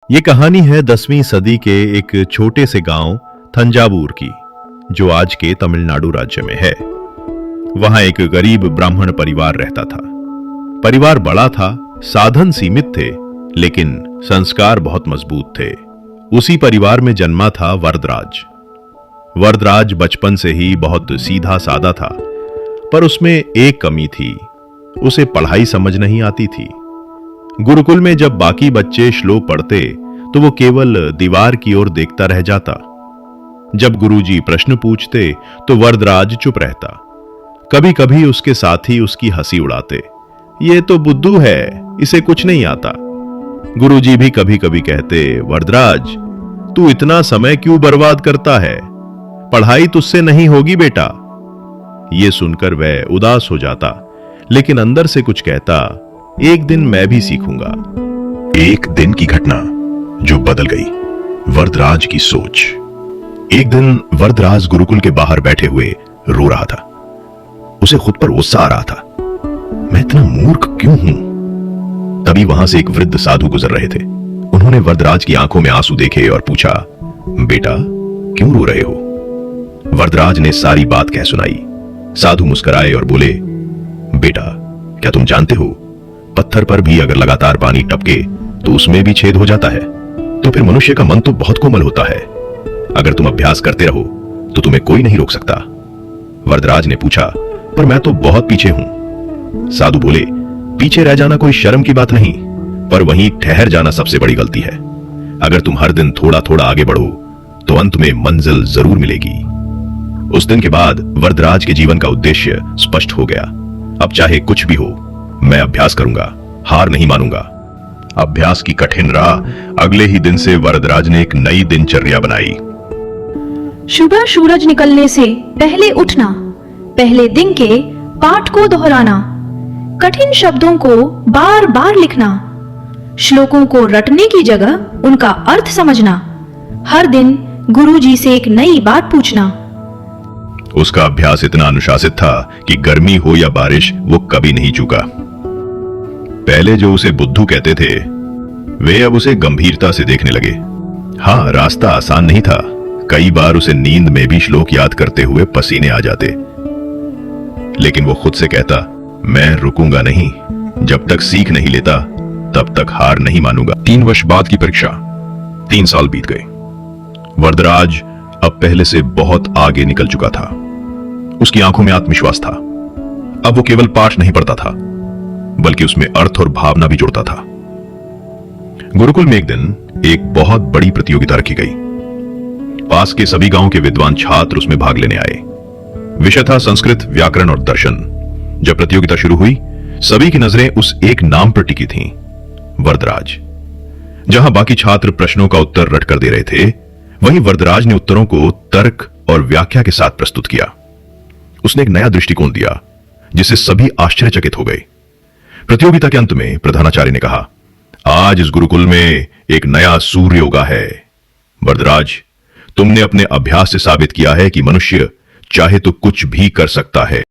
ये कहानी है 10वीं सदी के एक छोटे से गांव थंजावुर की, जो आज के तमिलनाडु राज्य में है। वहां एक गरीब ब्राह्मण परिवार रहता था। परिवार बड़ा था, साधन सीमित थे, लेकिन संस्कार बहुत मजबूत थे। उसी परिवार में जन्मा था वरदराज। वरदराज बचपन से ही बहुत सीधा सादा था, पर उसमें एक कमी थी, उसे पढ़ाई समझ नहीं आती थी। गुरुकुल में जब बाकी बच्चे श्लोक पढ़ते तो वो केवल दीवार की ओर देखता रह जाता। जब गुरुजी प्रश्न पूछते तो वरदराज चुप रहता। कभी कभी उसके साथी उसकी हंसी उड़ाते, ये तो बुद्धू है, इसे कुछ नहीं आता। गुरुजी भी कभी कभी कहते, वरदराज तू इतना समय क्यों बर्बाद करता है, पढ़ाई तुझसे नहीं होगी बेटा। ये सुनकर वह उदास हो जाता, लेकिन अंदर से कुछ कहता, एक दिन मैं भी सीखूंगा। एक दिन की घटना जो बदल गई वरदराज की सोच। एक दिन वरदराज गुरुकुल के बाहर बैठे हुए रो रहा था। उसे खुद पर गुस्सा आ रहा था, मैं इतना मूर्ख क्यों हूं। तभी वहां से एक वृद्ध साधु गुजर रहे थे। उन्होंने वरदराज की आंखों में आंसू देखे और पूछा, बेटा क्यों रो रहे हो। वरदराज ने सारी बात कह सुनाई। साधु मुस्कुराए और बोले, बेटा क्या तुम जानते हो, पत्थर पर भी अगर लगातार पानी टपके तो उसमें भी छेद हो जाता है। तो फिर मनुष्य का मन तो बहुत कोमल होता है, अगर तुम अभ्यास करते रहो तो तुम्हें कोई नहीं रोक सकता। वरदराज ने पूछा, पर मैं तो बहुत पीछे हूं। साधु बोले, पीछे रह जाना कोई शर्म की बात नहीं, पर वहीं ठहर जाना सबसे बड़ी गलती है। अगर तुम हर दिन थोड़ा थोड़ा आगे बढ़ो तो अंत में मंजिल जरूर मिलेगी। उस दिन के बाद वरदराज के जीवन का उद्देश्य स्पष्ट हो गया। अब चाहे कुछ भी हो, मैं अभ्यास करूंगा, हार नहीं मानूंगा। अभ्यास की कठिन राह अगले ही दिन से वरदराज ने एक नई दिनचर्या बनाई। सुबह सूरज निकलने से पहले उठना, पहले दिन के पाठ को दोहराना, कठिन शब्दों को बार बार लिखना, श्लोकों को रटने की जगह उनका अर्थ समझना, हर दिन गुरुजी से एक नई बात पूछना। उसका अभ्यास इतना अनुशासित था कि गर्मी हो या बारिश वो कभी नहीं चूका। पहले जो उसे बुद्धू कहते थे, वे अब उसे गंभीरता से देखने लगे। हाँ, रास्ता आसान नहीं था। कई बार उसे नींद में भी श्लोक याद करते हुए पसीने आ जाते, लेकिन वो खुद से कहता, मैं रुकूंगा नहीं, जब तक सीख नहीं लेता तब तक हार नहीं मानूंगा। 3 वर्ष बाद की परीक्षा। 3 साल बीत गए। वरदराज अब पहले से बहुत आगे निकल चुका था। उसकी आंखों में आत्मविश्वास था। अब वो केवल पाठ नहीं पढ़ता था, बल्कि उसमें अर्थ और भावना भी जुड़ता था। गुरुकुल में एक दिन एक बहुत बड़ी प्रतियोगिता रखी गई। पास के सभी गांव के विद्वान छात्र उसमें भाग लेने आए। विषय था संस्कृत, व्याकरण और दर्शन। जब प्रतियोगिता शुरू हुई, सभी की नजरें उस एक नाम पर टिकी थीं, वरदराज। जहां बाकी छात्र प्रश्नों का उत्तर रट कर दे रहे थे, वहीं वरदराज ने उत्तरों को तर्क और व्याख्या के साथ प्रस्तुत किया। उसने एक नया दृष्टिकोण दिया, जिससे सभी आश्चर्यचकित हो गए। प्रतियोगिता के अंत में प्रधानाचार्य ने कहा, आज इस गुरुकुल में एक नया सूर्य उगा है। वरदराज, तुमने अपने अभ्यास से साबित किया है कि मनुष्य चाहे तो कुछ भी कर सकता है।